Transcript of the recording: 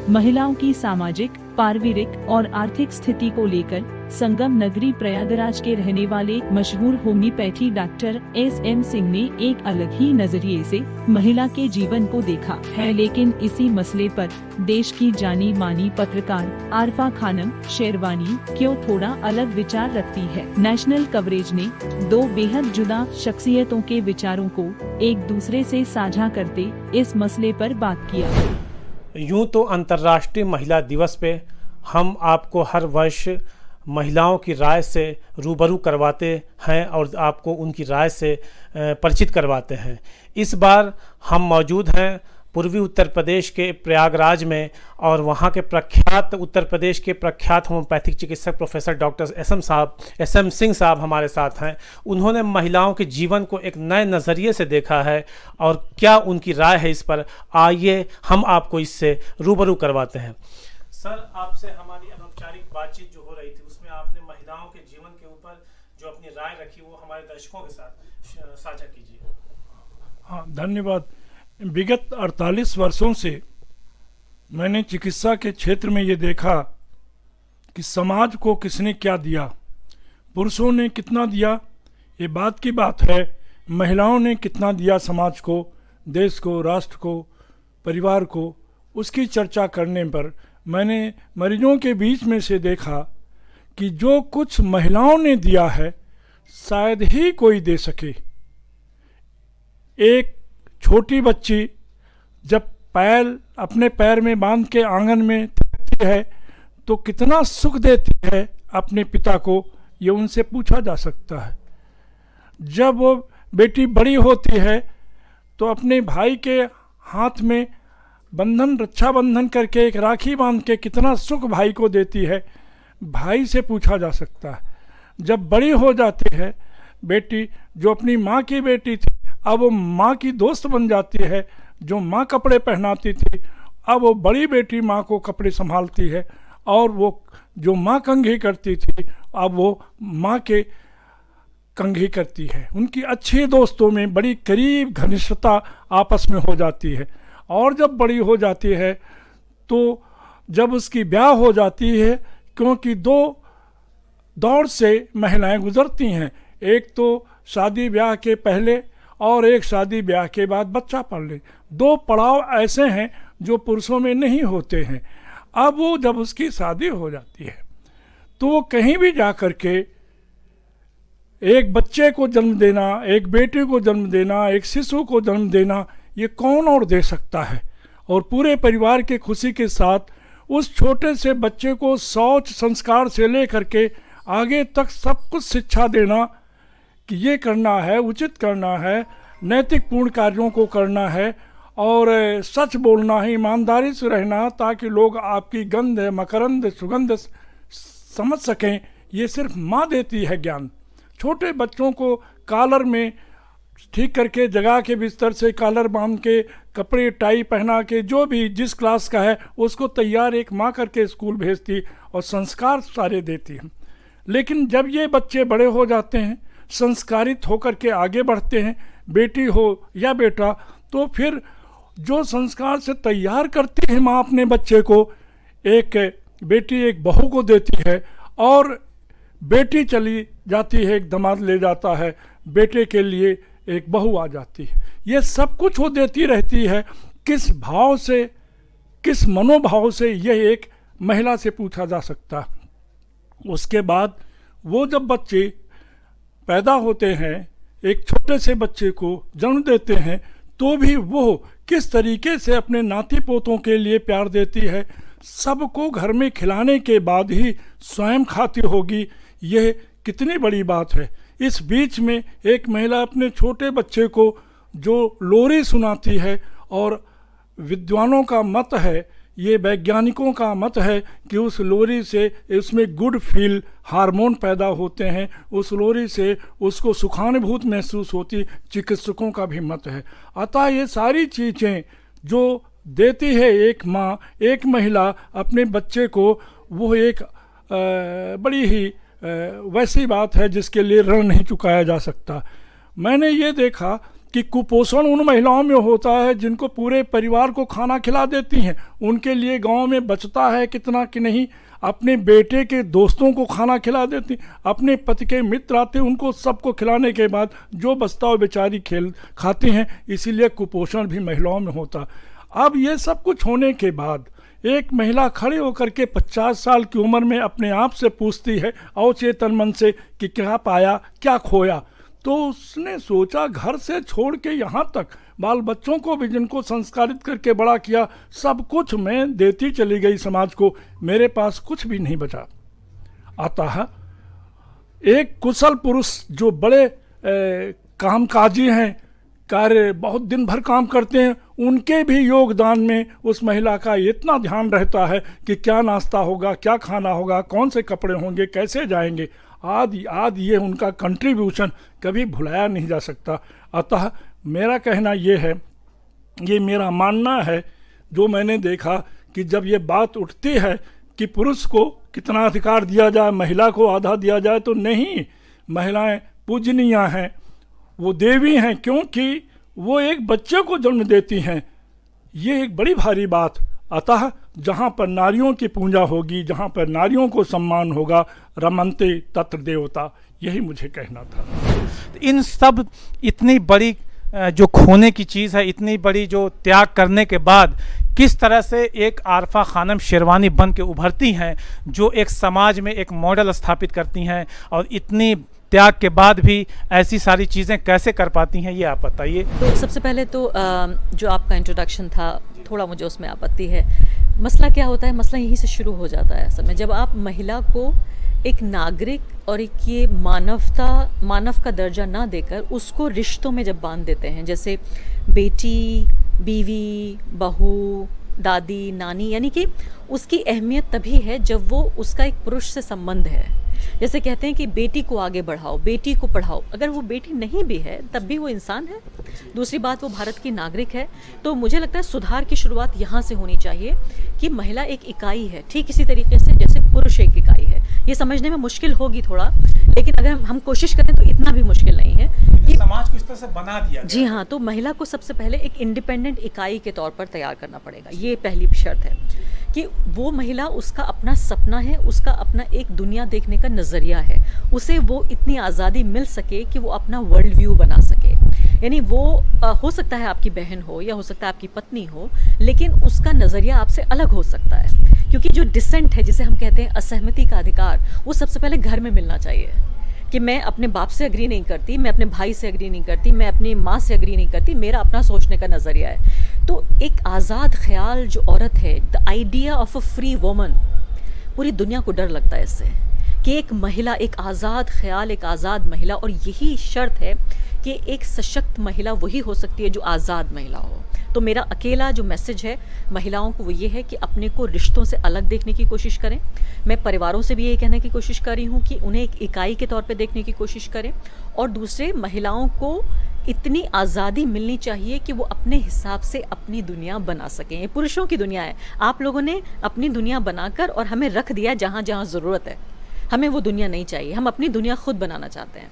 महिलाओं की सामाजिक, पारिवारिक और आर्थिक स्थिति को लेकर संगम नगरी प्रयागराज के रहने वाले मशहूर होम्योपैथी डॉक्टर एस.एम. सिंह ने एक अलग ही नजरिए से महिला के जीवन को देखा है। लेकिन इसी मसले पर देश की जानी मानी पत्रकार आरफा खानम शेरवानी क्यों थोड़ा अलग विचार रखती है। नेशनल कवरेज ने दो बेहद जुदा शख्सियतों के विचारों को एक दूसरे से साझा करते इस मसले पर बात किया। यूं तो अंतर्राष्ट्रीय महिला दिवस पे हम आपको हर वर्ष महिलाओं की राय से रूबरू करवाते हैं और आपको उनकी राय से परिचित करवाते हैं। इस बार हम मौजूद हैं पूर्वी उत्तर प्रदेश के प्रयागराज में और वहाँ के उत्तर प्रदेश के प्रख्यात होम्योपैथिक चिकित्सक प्रोफेसर डॉक्टर एस.एम. सिंह साहब हमारे साथ हैं। उन्होंने महिलाओं के जीवन को एक नए नज़रिए से देखा है और क्या उनकी राय है इस पर, आइए हम आपको इससे रूबरू करवाते हैं। सर, आपसे हमारी अनौपचारिक बातचीत जो हो रही थी उसमें आपने महिलाओं के जीवन के ऊपर जो अपनी राय रखी वो हमारे दर्शकों के साथ साझा कीजिए। हाँ, धन्यवाद। विगत 48 वर्षों से मैंने चिकित्सा के क्षेत्र में ये देखा कि समाज को किसने क्या दिया, पुरुषों ने कितना दिया ये बात की बात है, महिलाओं ने कितना दिया समाज को, देश को, राष्ट्र को, परिवार को, उसकी चर्चा करने पर मैंने मरीजों के बीच में से देखा कि जो कुछ महिलाओं ने दिया है शायद ही कोई दे सके। एक छोटी बच्ची जब अपने पैर में बांध के आंगन में थकती है तो कितना सुख देती है अपने पिता को, ये उनसे पूछा जा सकता है। जब वो बेटी बड़ी होती है तो अपने भाई के हाथ में रक्षा बंधन करके एक राखी बांध के कितना सुख भाई को देती है, भाई से पूछा जा सकता है। जब बड़ी हो जाती है बेटी, जो अपनी माँ की बेटी थी अब वो माँ की दोस्त बन जाती है, जो माँ कपड़े पहनाती थी अब वो बड़ी बेटी माँ को कपड़े संभालती है, और वो जो माँ कंघी करती थी अब वो माँ के कंघी करती है। उनकी अच्छे दोस्तों में बड़ी करीब घनिष्ठता आपस में हो जाती है। और जब बड़ी हो जाती है तो जब उसकी ब्याह हो जाती है, क्योंकि दो दौर से महिलाएं गुजरती हैं, एक तो शादी ब्याह के पहले और एक शादी ब्याह के बाद बच्चा पालने, दो पड़ाव ऐसे हैं जो पुरुषों में नहीं होते हैं। अब वो जब उसकी शादी हो जाती है तो वो कहीं भी जा कर के एक बच्चे को जन्म देना, एक बेटे को जन्म देना, एक शिशु को जन्म देना, ये कौन और दे सकता है। और पूरे परिवार के खुशी के साथ उस छोटे से बच्चे को शौच संस्कार से लेकर के आगे तक सब कुछ शिक्षा देना कि ये करना है, उचित करना है, नैतिक पूर्ण कार्यों को करना है और सच बोलना है, ईमानदारी से रहना, ताकि लोग आपकी गंध मकरंद सुगंध समझ सकें, ये सिर्फ माँ देती है ज्ञान। छोटे बच्चों को कॉलर में ठीक करके जगा के बिस्तर से कॉलर बांध के कपड़े टाई पहना के जो भी जिस क्लास का है उसको तैयार एक माँ करके स्कूल भेजती और संस्कार सारे देती है। लेकिन जब ये बच्चे बड़े हो जाते हैं, संस्कारित होकर के आगे बढ़ते हैं, बेटी हो या बेटा, तो फिर जो संस्कार से तैयार करती है माँ अपने बच्चे को, एक बेटी एक बहू को देती है और बेटी चली जाती है, एक दामाद ले जाता है, बेटे के लिए एक बहू आ जाती है। ये सब कुछ वो देती रहती है। किस भाव से, किस मनोभाव से, यह एक महिला से पूछा जा सकता है। उसके बाद वो जब बच्चे पैदा होते हैं, एक छोटे से बच्चे को जन्म देते हैं, तो भी वो किस तरीके से अपने नाती पोतों के लिए प्यार देती है। सबको घर में खिलाने के बाद ही स्वयं खाती होगी, यह कितनी बड़ी बात है। इस बीच में एक महिला अपने छोटे बच्चे को जो लोरी सुनाती है, और विद्वानों का मत है, ये वैज्ञानिकों का मत है कि उस लोरी से उसमें गुड फील हार्मोन पैदा होते हैं, उस लोरी से उसको सुखानुभूत महसूस होती, चिकित्सकों का भी मत है। अतः ये सारी चीज़ें जो देती है एक माँ, एक महिला अपने बच्चे को, वो एक बड़ी ही वैसी बात है जिसके लिए ऋण नहीं चुकाया जा सकता। मैंने ये देखा कि कुपोषण उन महिलाओं में होता है जिनको पूरे परिवार को खाना खिला देती हैं, उनके लिए गांव में बचता है कितना कि नहीं, अपने बेटे के दोस्तों को खाना खिला देती, अपने पति के मित्र आते उनको सबको खिलाने के बाद जो बचता है बेचारी खाती हैं, इसीलिए कुपोषण भी महिलाओं में होता। अब ये सब कुछ होने के बाद एक महिला खड़े होकर के 50 साल की उम्र में अपने आप से पूछती है अवचेतन मन से कि क्या पाया क्या खोया। तो उसने सोचा घर से छोड़ के यहाँ तक बाल बच्चों को भी जिनको संस्कारित करके बड़ा किया, सब कुछ मैं देती चली गई समाज को, मेरे पास कुछ भी नहीं बचा। अतः एक कुशल पुरुष जो बड़े कामकाजी हैं, कार्य बहुत दिन भर काम करते हैं, उनके भी योगदान में उस महिला का इतना ध्यान रहता है कि क्या नाश्ता होगा, क्या खाना होगा, कौन से कपड़े होंगे, कैसे जाएंगे, आदि आदि ये उनका कंट्रीब्यूशन कभी भुलाया नहीं जा सकता। अतः मेरा कहना ये है, ये मेरा मानना है, जो मैंने देखा कि जब ये बात उठती है कि पुरुष को कितना अधिकार दिया जाए, महिला को आधा दिया जाए, तो नहीं, महिलाएं पूजनीय हैं, वो देवी हैं, क्योंकि वो एक बच्चे को जन्म देती हैं, ये एक बड़ी भारी बात। अतः जहाँ पर नारियों की पूजा होगी, जहाँ पर नारियों को सम्मान होगा, रमन्ते तत्र देवता, यही मुझे कहना था। इन सब इतनी बड़ी जो खोने की चीज़ है, इतनी बड़ी जो त्याग करने के बाद किस तरह से एक आरफा खानम शेरवानी बन के उभरती हैं, जो एक समाज में एक मॉडल स्थापित करती हैं, और इतनी त्याग के बाद भी ऐसी सारी चीज़ें कैसे कर पाती हैं, ये आप बताइए। तो सबसे पहले तो जो आपका इंट्रोडक्शन था, थोड़ा मुझे उसमें आपत्ति है। मसला क्या होता है, मसला यहीं से शुरू हो जाता है असल में, जब आप महिला को एक नागरिक और एक ये मानव का दर्जा ना देकर उसको रिश्तों में जब बांध देते हैं, जैसे बेटी, बीवी, बहू, दादी, नानी, यानी कि उसकी अहमियत तभी है जब वो उसका एक पुरुष से संबंध है। जैसे कहते हैं कि बेटी को आगे बढ़ाओ, बेटी को पढ़ाओ, अगर वो बेटी नहीं भी है तब भी वो इंसान है। दूसरी बात, वो भारत की नागरिक है। तो मुझे लगता है सुधार की शुरुआत यहाँ से होनी चाहिए कि महिला एक इकाई है, ठीक इसी तरीके से जैसे पुरुष एक इकाई है। ये समझने में मुश्किल होगी थोड़ा, लेकिन अगर हम कोशिश करें तो इतना भी मुश्किल नहीं है कि समाज को इस तरह से बना दिया। जी हाँ, तो महिला को सबसे पहले एक इंडिपेंडेंट इकाई के तौर पर तैयार करना पड़ेगा। ये पहली शर्त है कि वो महिला, उसका अपना सपना है, उसका अपना एक दुनिया देखने का नज़रिया है, उसे वो इतनी आज़ादी मिल सके कि वो अपना वर्ल्ड व्यू बना सके। यानी वो हो सकता है आपकी बहन हो या हो सकता है आपकी पत्नी हो, लेकिन उसका नज़रिया आपसे अलग हो सकता है, क्योंकि जो डिसेंट है, जिसे हम कहते हैं असहमति का अधिकार, वो सबसे पहले घर में मिलना चाहिए। कि मैं अपने बाप से एग्री नहीं करती, मैं अपने भाई से एग्री नहीं करती, मैं अपनी माँ से एग्री नहीं करती, मेरा अपना सोचने का नज़रिया है। तो एक आज़ाद ख्याल जो औरत है, the idea of a free woman, पूरी दुनिया को डर लगता है इससे कि एक महिला, एक आज़ाद ख्याल, एक आज़ाद महिला, और यही शर्त है कि एक सशक्त महिला वही हो सकती है जो आज़ाद महिला हो। तो मेरा अकेला जो मैसेज है महिलाओं को वो ये है कि अपने को रिश्तों से अलग देखने की कोशिश करें। मैं परिवारों से भी यही कहने की कोशिश कर रही हूँ कि उन्हें एक इकाई के तौर पे देखने की कोशिश करें, और दूसरे, महिलाओं को इतनी आज़ादी मिलनी चाहिए कि वो अपने हिसाब से अपनी दुनिया बना सकें। ये पुरुषों की दुनिया है, आप लोगों ने अपनी दुनिया बनाकर और हमें रख दिया जहाँ जहाँ ज़रूरत है। हमें वो दुनिया नहीं चाहिए, हम अपनी दुनिया खुद बनाना चाहते हैं।